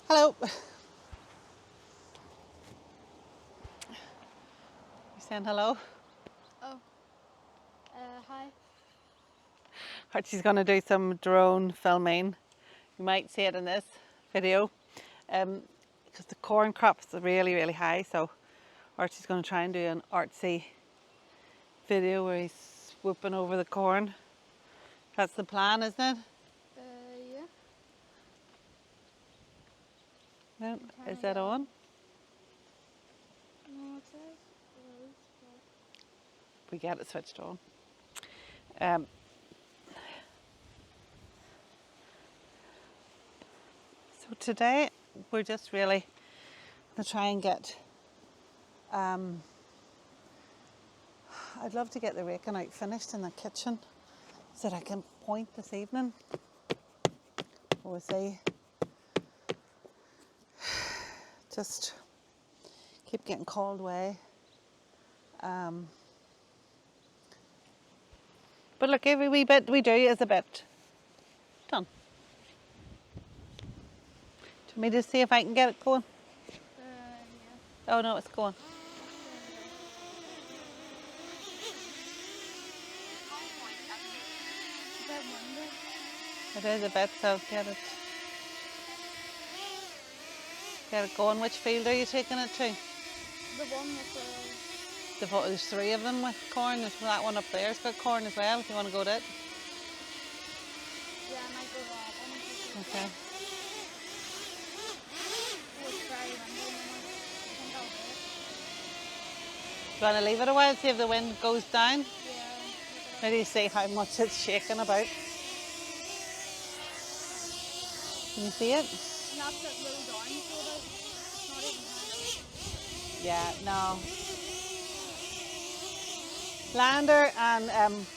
Hello. You saying hello? Oh, hi. Archie's going to do some drone filming. You might see it in this video. Because the corn crops are really high, so Archie's going to try and do an artsy video where he's swooping over the corn. That's the plan, isn't it? Yeah. No? Is that on? No, it says it is, We get it switched on. So today we're just really going to try and get, I'd love to get the raking out finished in the kitchen so that I can point this evening. We'll see. Just keep getting called away. But look, every wee bit we do is a bit done. Do you want me to see if I can get it going? yeah. Oh no, it's going. Is that window? It is a bit, so get it going. Which field are you taking it to? The one with There's 3 of them with corn. There's that one up there's got corn as well, if you want to go to it. yeah, I might go to that one. Okay. Oh, it's very windy now. I think I'll do it. Do you want to leave it a while, see if the wind goes down? Yeah. Maybe see how much it's shaking about. Can you see it? And that's it low down, so that it's not even high. Yeah, no. Lander and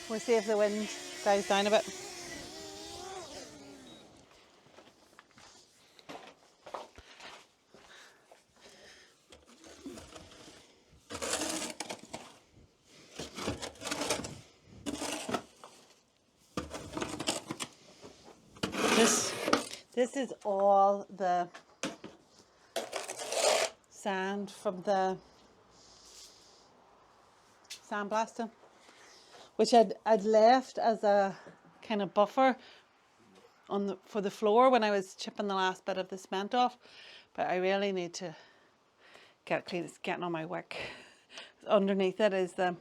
we'll see if the wind dies down a bit. This is all the sand from the sandblasting, which I'd left as a kind of buffer for the floor when I was chipping the last bit of the cement off. But I really need to get it clean. It's getting on my wick. Underneath it is the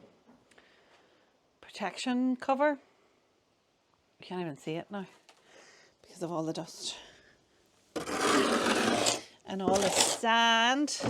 protection cover. You can't even see it now because of all the dust and all the sand.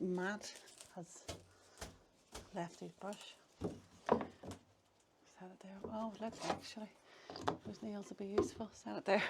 Matt has left his brush. Set it there. Oh, look, actually, those nails will be useful. Set it there.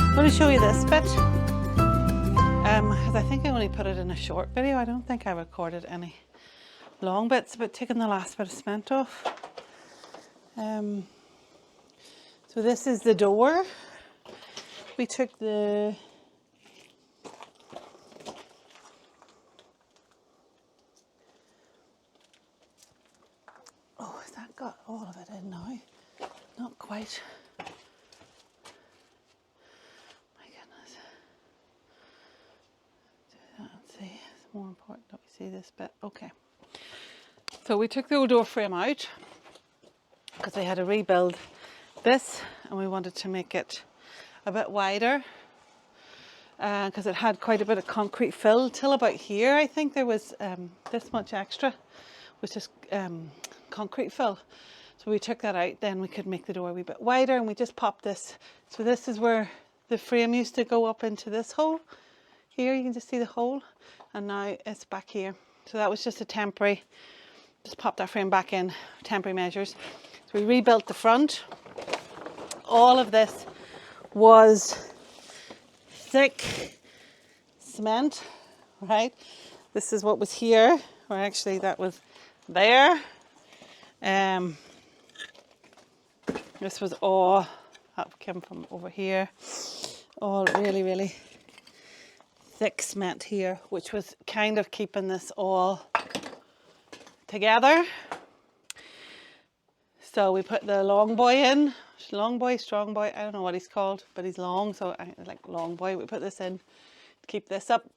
I'm going to show you this bit because I think I only put it in a short video. I don't think I recorded any long bits about taking the last bit of cement off. So this is the door. We took the has that got all of it in now? Not quite. My goodness. Do that and see. It's more important that we See this bit? Okay. So we took the old door frame out because we had to rebuild this and we wanted to make it a bit wider because it had quite a bit of concrete fill till about here. I think there was this much extra, which is concrete fill. So we took that out, then we could make the door a wee bit wider, and we just popped this. So this is where the frame used to go up into this hole. Here you can just see the hole, and now it's back here. So that was just a temporary, just popped that frame back in, temporary measures. So we rebuilt the front. All of this was thick cement, right? This is what was here, or actually that was there. This was all that came from over here, all really, really thick cement here, which was kind of keeping this all together. So we put the long boy in, long boy, strong boy, I don't know what he's called, but he's long, so I like long boy. We put this in to keep this up.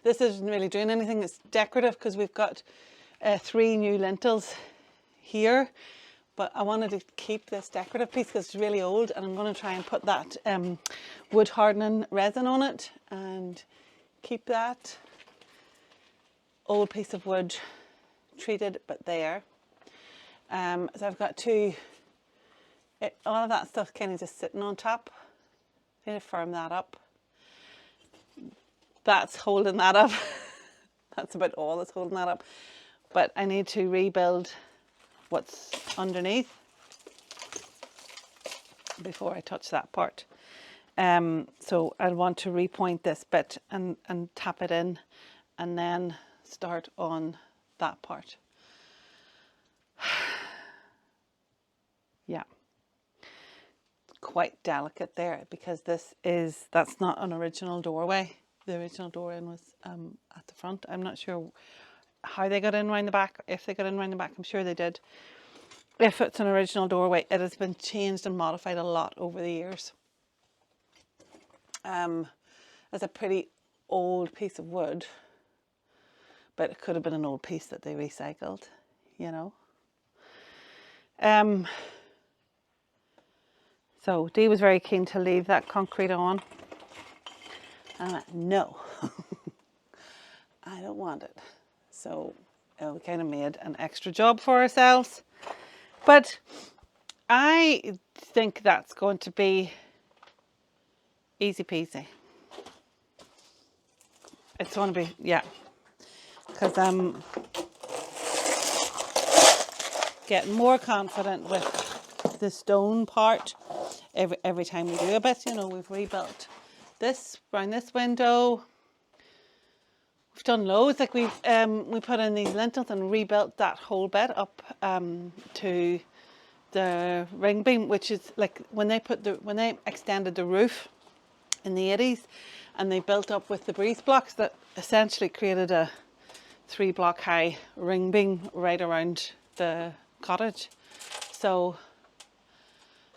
This isn't really doing anything, it's decorative because we've got 3 new lintels here, but I wanted to keep this decorative piece because it's really old, and I'm going to try and put that wood hardening resin on it and keep that old piece of wood treated but there. So I've got all of that stuff kind of just sitting on top. I need to firm that up. That's holding that up. That's about all that's holding that up. But I need to rebuild what's underneath before I touch that part. So I want to repoint this bit and tap it in and then start on that part. Yeah, quite delicate there because that's not an original doorway. The original door in was at the front. I'm not sure how they got in around the back. If they got in around the back, I'm sure they did. If it's an original doorway, it has been changed and modified a lot over the years. It's a pretty old piece of wood, but it could have been an old piece that they recycled, you know. So Dee was very keen to leave that concrete on. And I went, no, I don't want it. So we kind of made an extra job for ourselves. But I think that's going to be easy peasy. It's going to be, yeah. Because I'm getting more confident with the stone part every time we do a bit. You know, we've rebuilt this around this window. We've done loads. Like we put in these lintels and rebuilt that whole bit up to the ring beam, which is like when they extended the roof in the 80s, and they built up with the breeze blocks that essentially created a 3-block high ring beam right around the cottage. So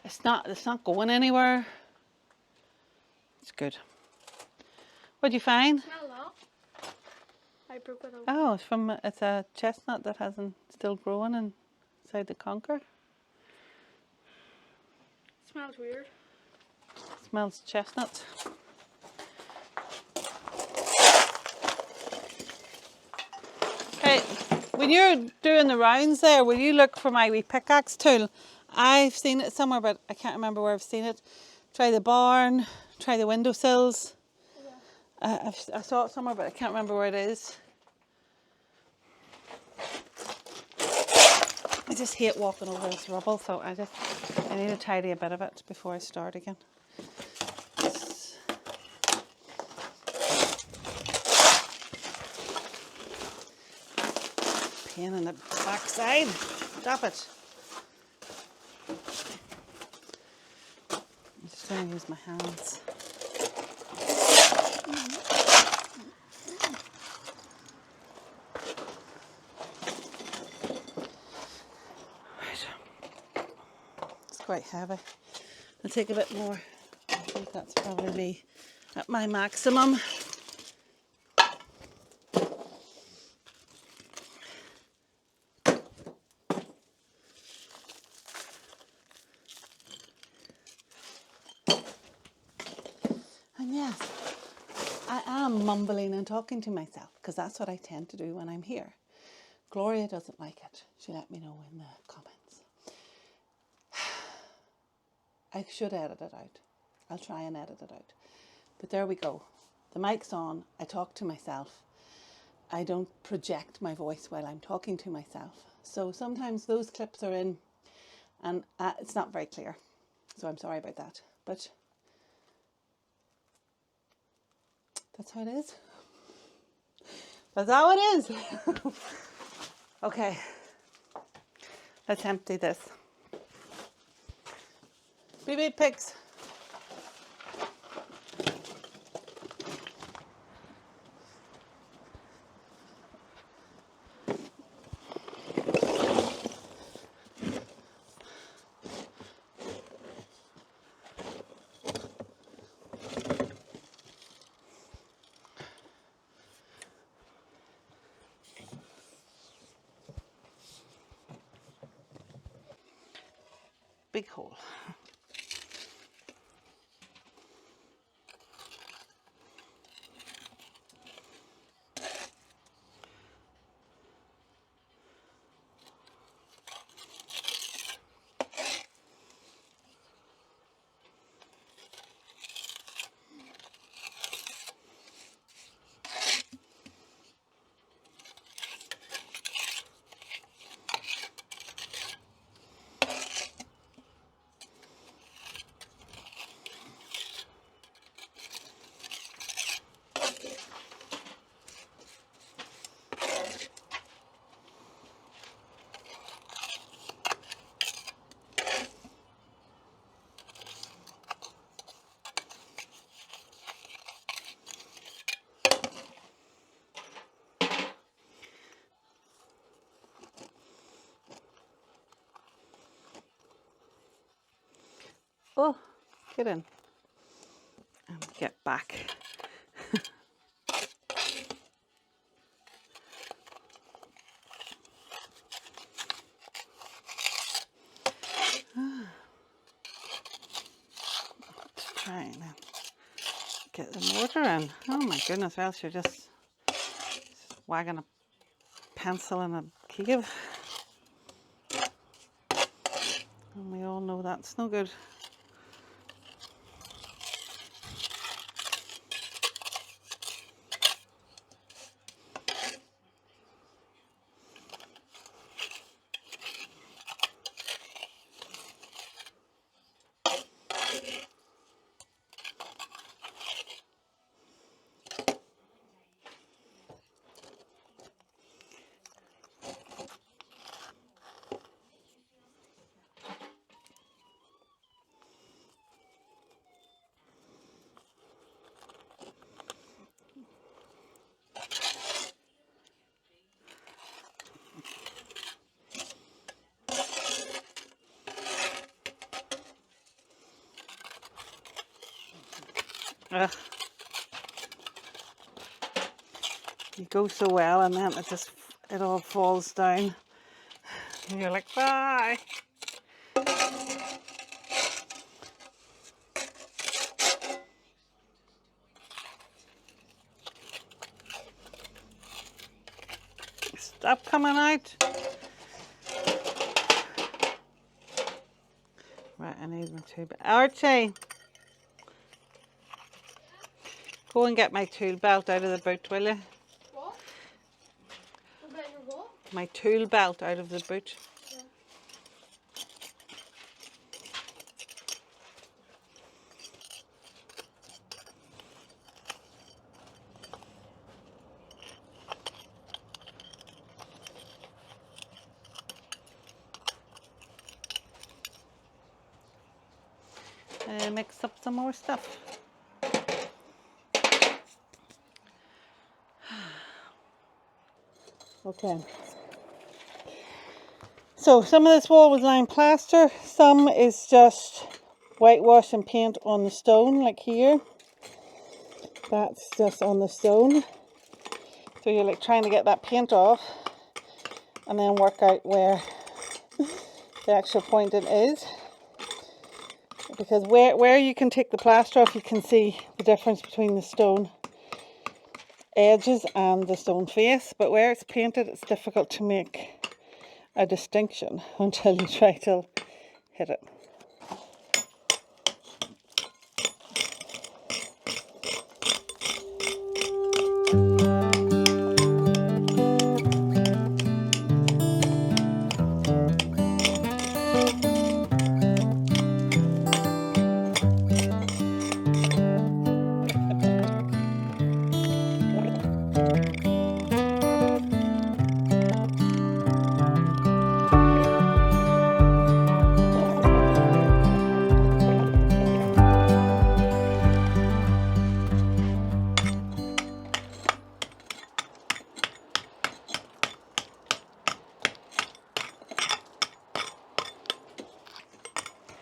it's not going anywhere. It's good. What'd you find? Hello. I broke it open. Oh, it's a chestnut that hasn't still growing inside the conker. Smells weird. Smells chestnut. Hey, when you're doing the rounds there, will you look for my wee pickaxe tool? I've seen it somewhere, but I can't remember where I've seen it. Try the barn, try the windowsills. Yeah. I saw it somewhere, but I can't remember where it is. I just hate walking over this rubble, so I need to tidy a bit of it before I start again. Pain in the backside. Stop it. I'm just going to use my hands. Quite heavy. I'll take a bit more. I think that's probably at my maximum. mumbling and talking to myself, because that's what I tend to do when I'm here. Gloria doesn't like it. She let me know in the comments. I should edit it out. I'll try and edit it out. But there we go. The mic's on. I talk to myself. I don't project my voice while I'm talking to myself. So sometimes those clips are in and it's not very clear. So I'm sorry about that. But that's how it is. That's how it is. Okay. Let's empty this. Beep beep pigs. Big hole. Oh, get in and get back. Let's try and get the mortar in. Oh my goodness, else you're just wagging a pencil in a cave. And we all know that's no good. Ugh. You go so well and then it all falls down. And you're like, bye. Stop coming out. Right, I need my tool belt. Archie, go and get my tool belt out of the boot, will you? What? Go get your what? My tool belt out of the boot. Yeah. Mix up some more stuff. Okay. So some of this wall was lined plaster, some is just whitewash and paint on the stone, like here. That's just on the stone. So you're like trying to get that paint off and then work out where the actual pointing is. Because where you can take the plaster off, you can see the difference between the stone edges and the stone face, but where it's painted it's difficult to make a distinction until you try to hit it.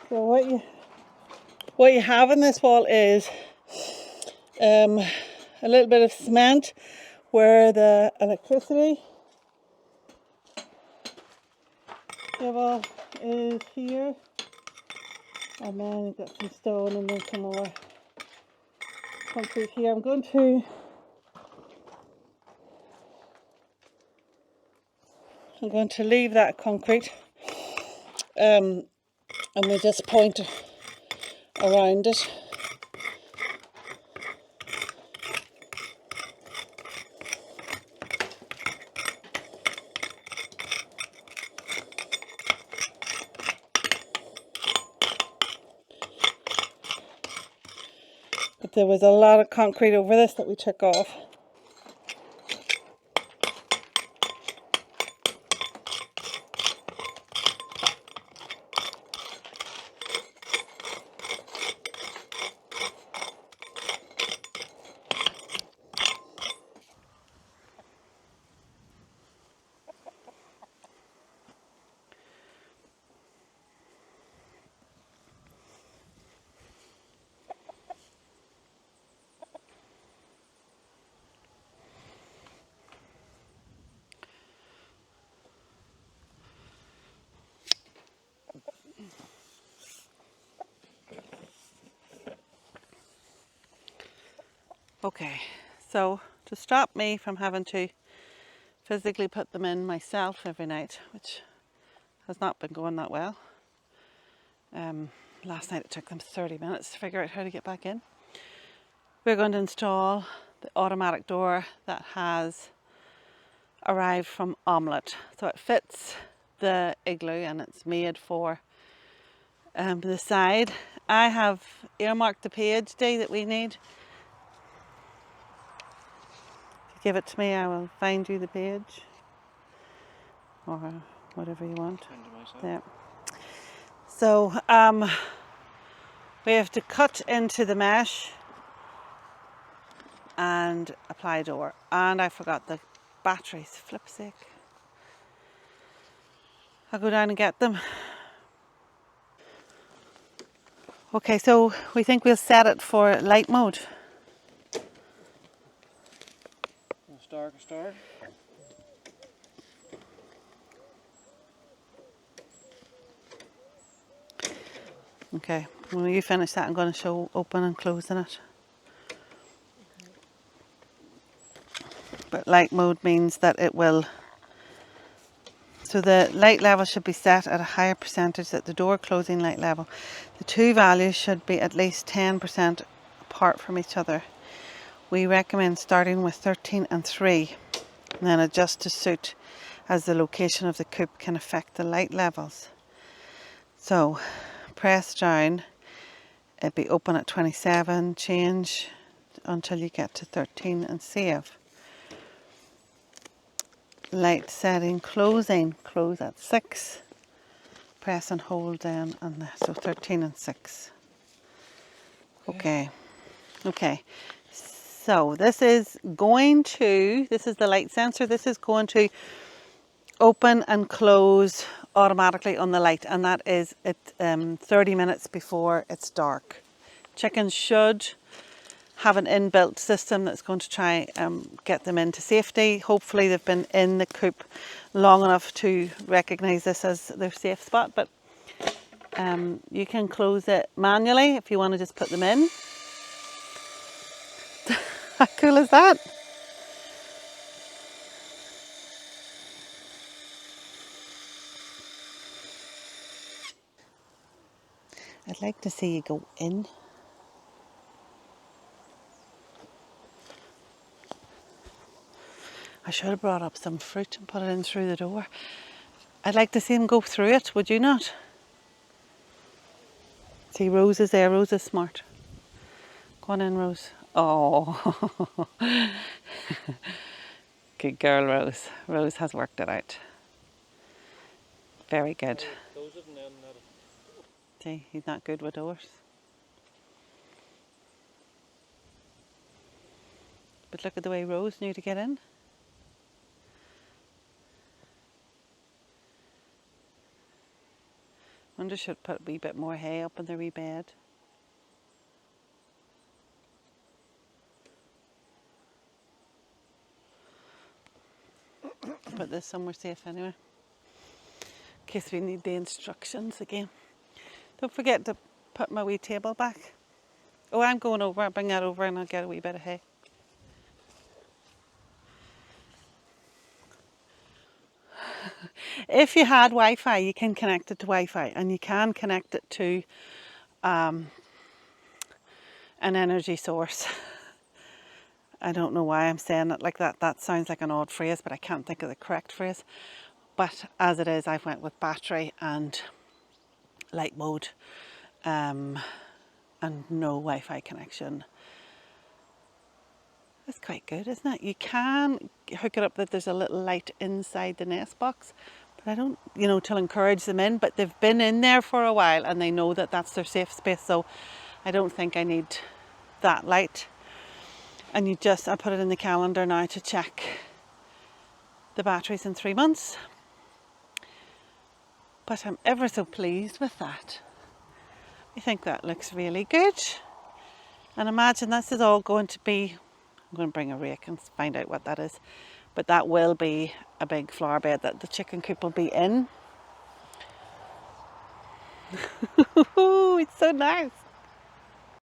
So what you have in this wall is a little bit of cement where the electricity cable is here, and then you've got some stone and then some more concrete here. I'm going to leave that concrete and we just point around it. But there was a lot of concrete over this that we took off. Okay, so to stop me from having to physically put them in myself every night, which has not been going that well. Last night it took them 30 minutes to figure out how to get back in. We're going to install the automatic door that has arrived from Omelette. So it fits the igloo and it's made for the side. I have earmarked the page day that we need. If you give it to me, I will find you the page or whatever you want. Yeah. So we have to cut into the mesh and apply door. And I forgot the batteries, flip's sake. I'll go down and get them. Okay, so we think we'll set it for light mode. Star. Okay, when you finish that, I'm going to show open and closing it. But light mode means that it will, so the light level should be set at a higher percentage at the door closing light level. The two values should be at least 10% apart from each other. We recommend starting with 13 and 3 and then adjust to suit as the location of the coop can affect the light levels. So press down, it'll be open at 27, change until you get to 13 and save. Light setting closing, close at 6, press and hold down, and so 13 and 6. Okay, so this is the light sensor, this is going to open and close automatically on the light, and that is at 30 minutes before it's dark. Chickens should have an inbuilt system that's going to try get them into safety. Hopefully they've been in the coop long enough to recognise this as their safe spot, but you can close it manually if you want to just put them in. How cool is that? I'd like to see you go in. I should have brought up some fruit and put it in through the door. I'd like to see him go through it, would you not? See, Rose is there. Rose is smart. Go on in, Rose. Oh, good girl, Rose. Rose has worked it out. Very good. See, he's not good with doors. But look at the way Rose knew to get in. Wonder should put a wee bit more hay up in their wee bed. Put this somewhere safe anyway, in case we need the instructions again. Don't forget to put my wee table back. Oh, I'm going over. I'll bring that over and I'll get a wee bit of hay. If you had Wi-Fi, you can connect it to Wi-Fi, and you can connect it to an energy source. I don't know why I'm saying it like that. That sounds like an odd phrase, but I can't think of the correct phrase. But as it is, I've went with battery and light mode, and no Wi-Fi connection. That's quite good, isn't it? You can hook it up that there's a little light inside the nest box, but I don't, to encourage them in, but they've been in there for a while and they know that that's their safe space, so I don't think I need that light. And I put it in the calendar now to check the batteries in 3 months. But I'm ever so pleased with that. I think that looks really good. And imagine this is all going to be, I'm going to bring a rake and find out what that is. But that will be a big flower bed that the chicken coop will be in. It's so nice.